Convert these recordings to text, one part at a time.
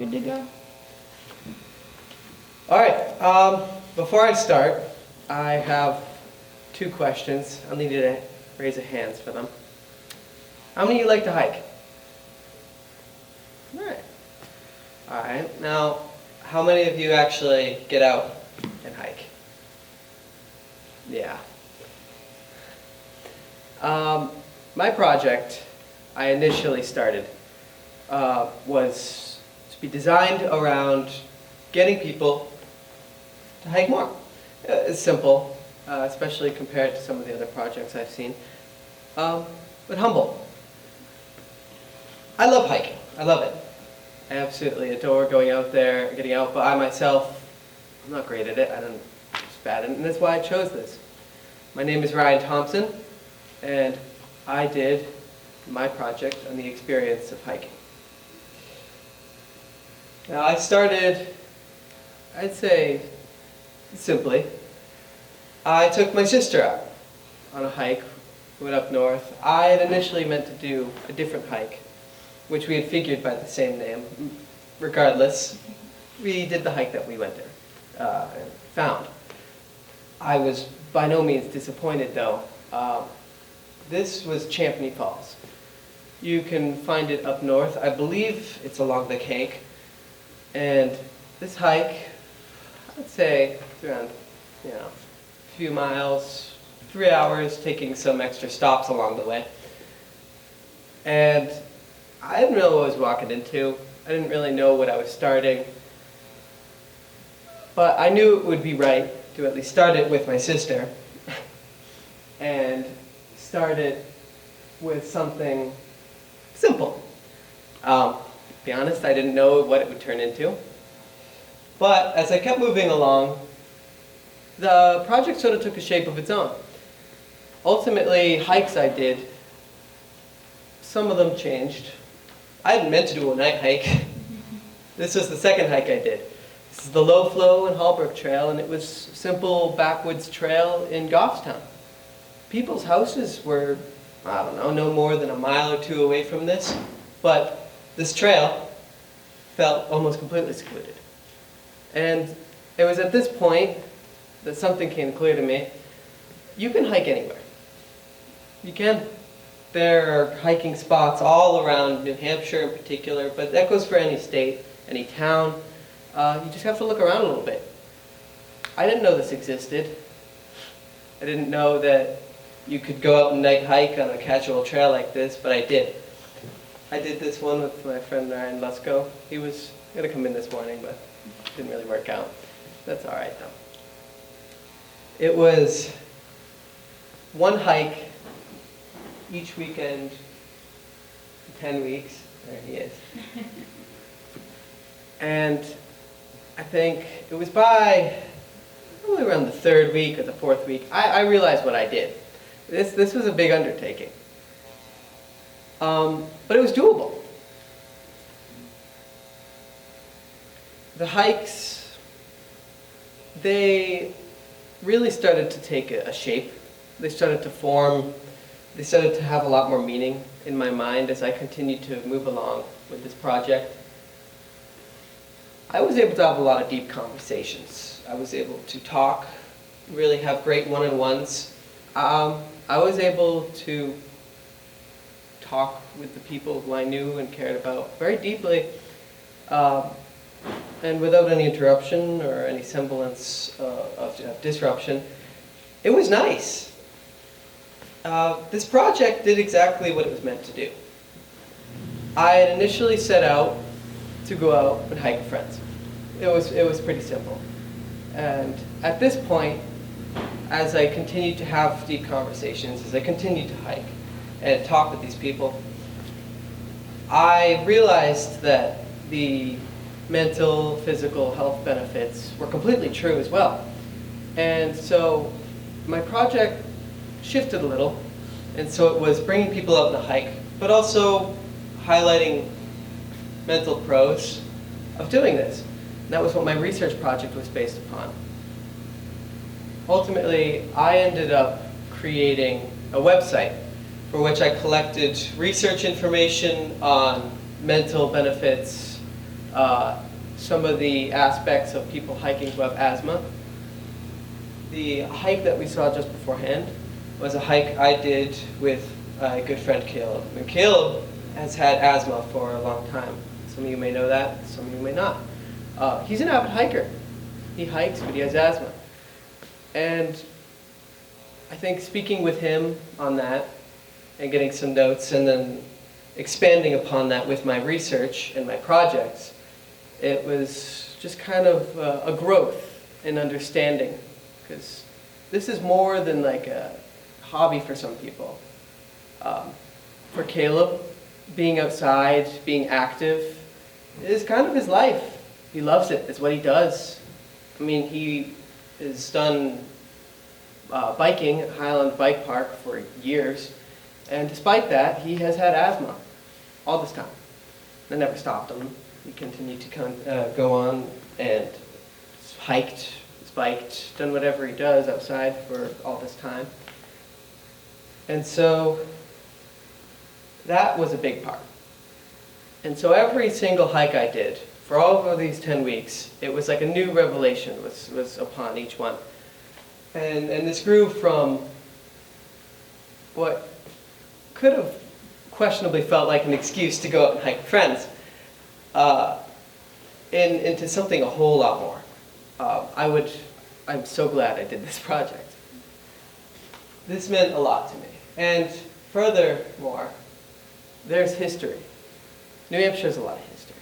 Good to go? All right, before I start, I have two questions. I'll need you to raise your hands for them. How many of you like to hike? All right. All right, now, how many of you actually get out and hike? Yeah. My project I initially started was to be designed around getting people to hike more. It's simple, especially compared to some of the other projects I've seen, but humble. I love hiking. I love it. I absolutely adore going out there, getting out by myself. I'm not great at it. I'm just bad at it, and that's why I chose this. My name is Ryan Thompson, and I did my project on the experience of hiking. Now, I started, I'd say, simply. I took my sister out on a hike, went up north. I had initially meant to do a different hike, which we had figured by the same name. Regardless, we did the hike that we went there and found. I was by no means disappointed, though. This was Champney Falls. You can find it up north. I believe it's along the Cake. And this hike, I'd say it's around, a few miles, 3 hours, taking some extra stops along the way. And I didn't know what I was walking into. I didn't really know what I was starting. But I knew it would be right to at least start it with my sister and start it with something simple. To be honest, I didn't know what it would turn into. But as I kept moving along, the project sort of took a shape of its own. Ultimately, hikes I did, some of them changed. I hadn't meant to do a night hike. This was the second hike I did. This is the Low Flow and Hallbrook Trail, and it was a simple backwoods trail in Goffstown. People's houses were, I don't know, no more than a mile or two away from this, but this trail felt almost completely secluded. And it was at this point that something came clear to me. You can hike anywhere. You can. There are hiking spots all around New Hampshire in particular, but that goes for any state, any town. You just have to look around a little bit. I didn't know this existed. I didn't know that you could go out and night hike on a casual trail like this, but I did. I did this one with my friend Ryan Lusko. He was going to come in this morning, but it didn't really work out. That's all right, though. It was one hike each weekend for 10 weeks. There he is. And I think it was by probably around the third week or the fourth week, I realized what I did. This was a big undertaking. But it was doable. The hikes, they really started to take a shape. They started to form. They started to have a lot more meaning in my mind as I continued to move along with this project. I was able to have a lot of deep conversations. I was able to talk, really have great one-on-ones. I was able to talk with the people who I knew and cared about very deeply, and without any interruption or any semblance of disruption. It was nice. This project did exactly what it was meant to do. I had initially set out to go out and hike with friends. It was pretty simple. And at this point, as I continued to have deep conversations, as I continued to hike and talk with these people, I realized that the mental, physical health benefits were completely true as well. And so my project shifted a little, and so it was bringing people out on a hike, but also highlighting mental pros of doing this. And that was what my research project was based upon. Ultimately, I ended up creating a website for which I collected research information on mental benefits, some of the aspects of people hiking who have asthma. The hike that we saw just beforehand was a hike I did with a good friend Caleb. And Caleb has had asthma for a long time. Some of you may know that, some of you may not. He's an avid hiker. He hikes, but he has asthma. And I think speaking with him on that and getting some notes and then expanding upon that with my research and my projects, it was just kind of a growth in understanding, because this is more than like a hobby for some people. For Caleb, being outside, being active, is kind of his life. He loves it. It's what he does. I mean, he has done biking at Highland Bike Park for years, and despite that, he has had asthma all this time. That never stopped him. He continued to go on and hiked, biked, done whatever he does outside for all this time. And so that was a big part. And so every single hike I did, for all of these 10 weeks, it was like a new revelation was upon each one. And this grew from what could have questionably felt like an excuse to go out and hike with friends, into something a whole lot more. I'm so glad I did this project. This meant a lot to me. And furthermore, there's history. New Hampshire has a lot of history.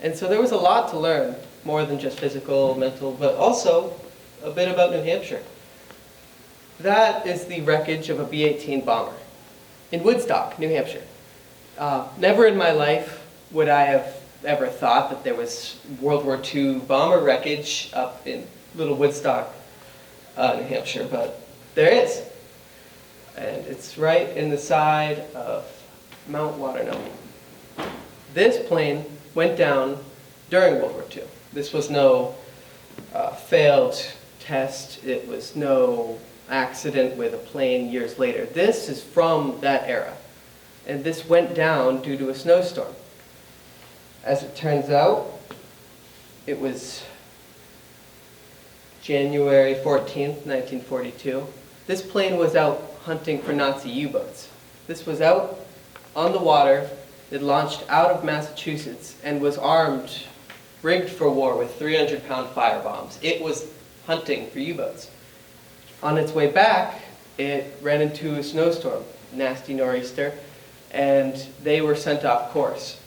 And so there was a lot to learn, more than just physical, mental, but also a bit about New Hampshire. That is the wreckage of a B-18 bomber in Woodstock, New Hampshire. Never in my life would I have ever thought that there was World War II bomber wreckage up in Little Woodstock, New Hampshire, but there is. And it's right in the side of Mount Waternomy. This plane went down during World War II. This was no failed test. It was no accident with a plane years later. This is from that era. And this went down due to a snowstorm. As it turns out, it was January 14th, 1942. This plane was out hunting for Nazi U-boats. This was out on the water. It launched out of Massachusetts and was armed, rigged for war with 300-pound firebombs. It was hunting for U-boats. On its way back, it ran into a snowstorm, nasty nor'easter, and they were sent off course.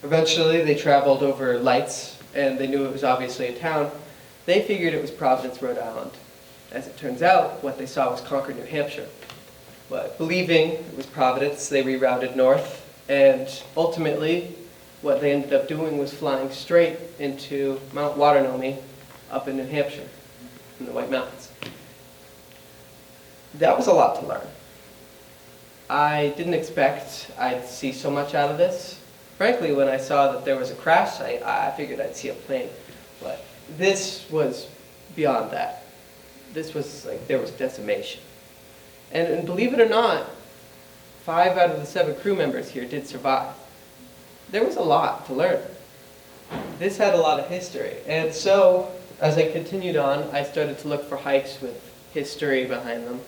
Eventually, they traveled over lights, and they knew it was obviously a town. They figured it was Providence, Rhode Island. As it turns out, what they saw was Concord, New Hampshire. But believing it was Providence, they rerouted north, and ultimately, what they ended up doing was flying straight into Mount Waternomy up in New Hampshire, in the White Mountains. That was a lot to learn. I didn't expect I'd see so much out of this. Frankly, when I saw that there was a crash site, I figured I'd see a plane. But this was beyond that. This was like, there was decimation. And believe it or not, 5 out of the 7 crew members here did survive. There was a lot to learn. This had a lot of history. And so, as I continued on, I started to look for hikes with history behind them.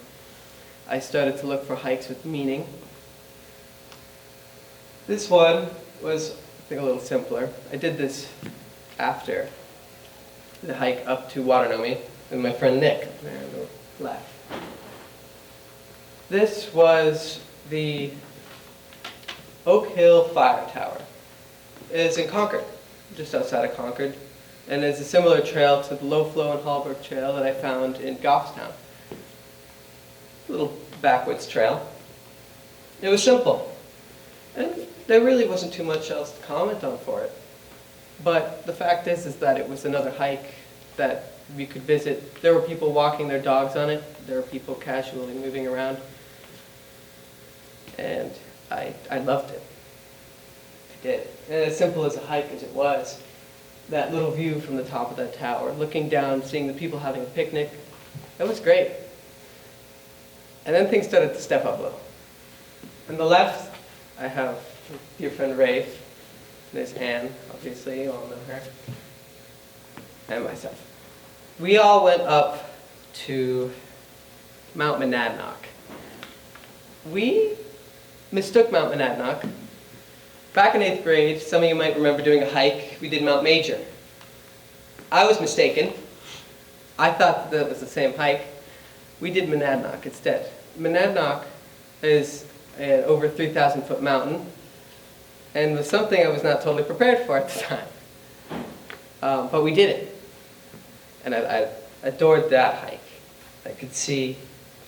I started to look for hikes with meaning. This one was, I think, a little simpler. I did this after the hike up to Waternomy with my friend Nick, there on the left. This was the Oak Hill Fire Tower. It's in Concord, just outside of Concord, and it's a similar trail to the Low Flow and Hallbrook Trail that I found in Goffstown. A little backwoods trail. It was simple, and there really wasn't too much else to comment on for it. But the fact is that it was another hike that we could visit. There were people walking their dogs on it. There were people casually moving around. And I loved it. I did. And as simple as a hike as it was, that little view from the top of that tower, looking down, seeing the people having a picnic, that was great. And then things started to step up a little. On the left, I have dear friend Rafe. There's Anne, obviously, you all know her, and myself. We all went up to Mount Monadnock. We mistook Mount Monadnock. Back in 8th grade, some of you might remember doing a hike. We did Mount Major. I was mistaken. I thought that was the same hike. We did Monadnock instead. Monadnock is an over 3,000-foot mountain, and was something I was not totally prepared for at the time. But we did it. And I adored that hike. I could see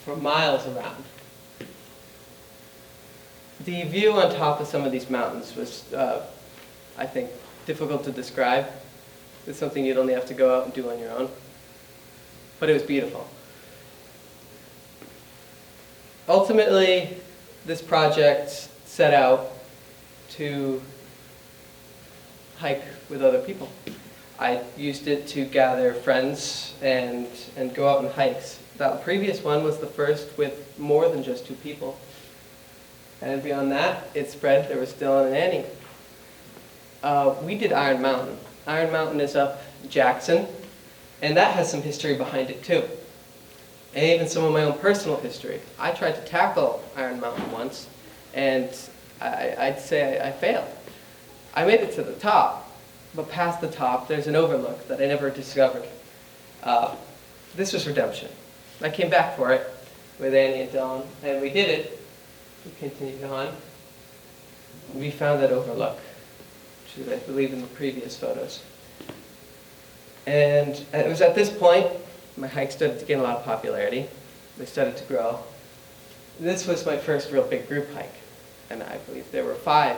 for miles around. The view on top of some of these mountains was, I think, difficult to describe. It's something you'd only have to go out and do on your own. But it was beautiful. Ultimately, this project set out to hike with other people. I used it to gather friends and go out on hikes. That previous one was the first with more than just 2 people. And beyond that, it spread. There was Dylan and Annie. We did Iron Mountain. Iron Mountain is up Jackson, and that has some history behind it too. And even some of my own personal history. I tried to tackle Iron Mountain once, and I'd say I failed. I made it to the top, but past the top, there's an overlook that I never discovered. This was redemption. I came back for it with Annie and Dylan, and we did it. We continued on. We found that overlook, which is, I believe, in the previous photos. And it was at this point, my hike started to gain a lot of popularity. They started to grow. This was my first real big group hike, and I believe there were five,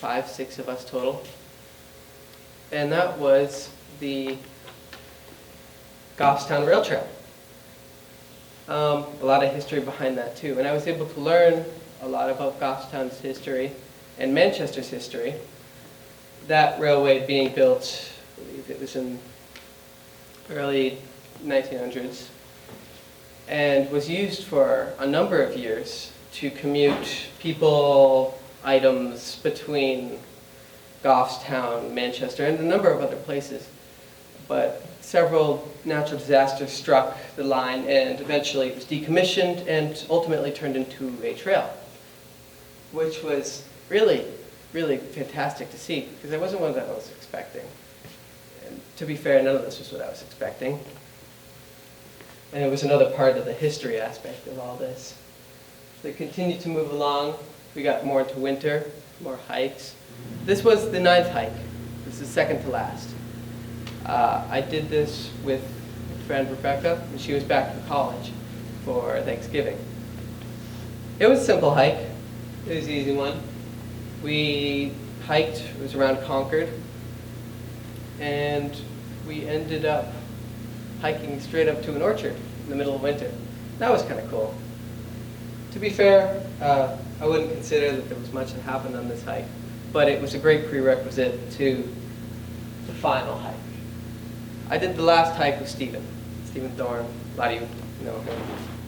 6 of us total. And that was the Goffstown Rail Trail. A lot of history behind that too, and I was able to learn a lot about Goffstown's history and Manchester's history. That railway being built, I believe it was in early 1900s, and was used for a number of years to commute people, items between Goffstown, Manchester, and a number of other places. But several natural disasters struck the line, and eventually it was decommissioned and ultimately turned into a trail, which was really, really fantastic to see, because it wasn't what I was expecting. And to be fair, none of this was what I was expecting. And it was another part of the history aspect of all this. So it continued to move along. We got more into winter, more hikes. This was the 9th hike. This is second to last. I did this with my friend Rebecca, and she was back from college for Thanksgiving. It was a simple hike. It was an easy one. We hiked, it was around Concord, and we ended up hiking straight up to an orchard in the middle of winter. That was kind of cool. To be fair, I wouldn't consider that there was much that happened on this hike, but it was a great prerequisite to the final hike. I did the last hike with Stephen Thorne. A lot of you know him.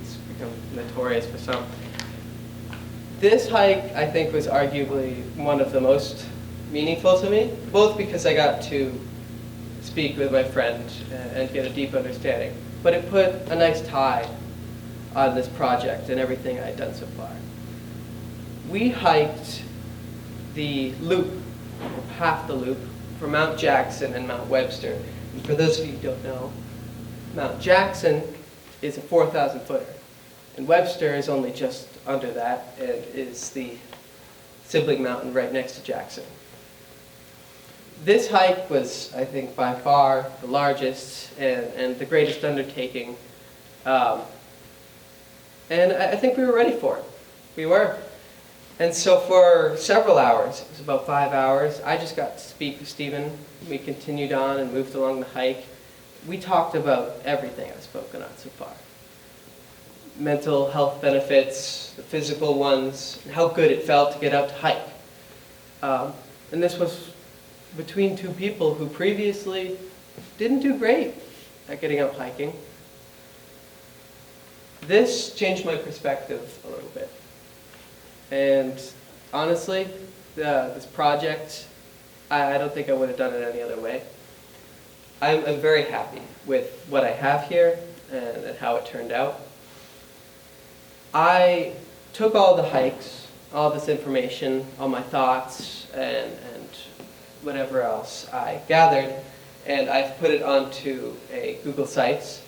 He's become notorious for some. This hike, I think, was arguably one of the most meaningful to me, both because I got to speak with my friend and get a deep understanding, but it put a nice tie on this project and everything I'd done so far. We hiked the loop, or half the loop, from Mount Jackson and Mount Webster. And for those of you who don't know, Mount Jackson is a 4,000 footer, and Webster is only just under that and is the sibling mountain right next to Jackson. This hike was, I think, by far the largest and the greatest undertaking. And I think we were ready for it. We were. And so for several hours, it was about 5 hours, I just got to speak with Stephen. We continued on and moved along the hike. We talked about everything I've spoken on so far. Mental health benefits, the physical ones, and how good it felt to get out to hike. And this was between 2 people who previously didn't do great at getting out hiking. This changed my perspective a little bit. And honestly, this project I don't think I would have done it any other way. I'm very happy with what I have here and how it turned out. I took all the hikes, all this information, all my thoughts, and whatever else I gathered, and I've put it onto a Google Sites.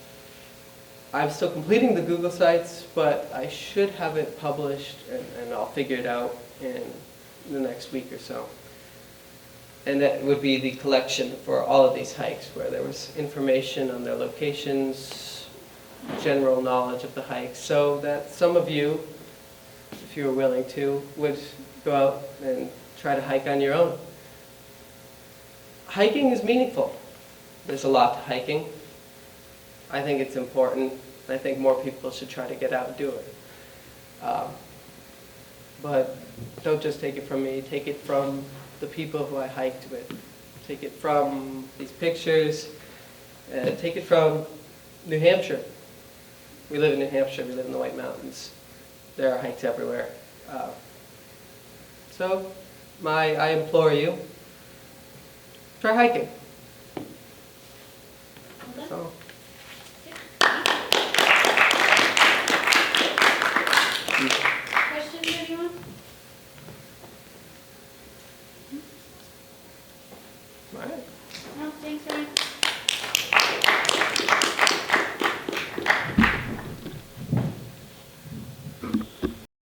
I'm still completing the Google Sites, but I should have it published, and I'll figure it out in the next week or so. And that would be the collection for all of these hikes, where there was information on their locations, general knowledge of the hikes, so that some of you, if you were willing to, would go out and try to hike on your own. Hiking is meaningful. There's a lot to hiking. I think it's important. I think more people should try to get out and do it. But don't just take it from me. Take it from the people who I hiked with. Take it from these pictures. Take it from New Hampshire. We live in New Hampshire. We live in the White Mountains. There are hikes everywhere. So I implore you, try hiking. That's all. Questions, anyone? All right. No, thanks, Ryan.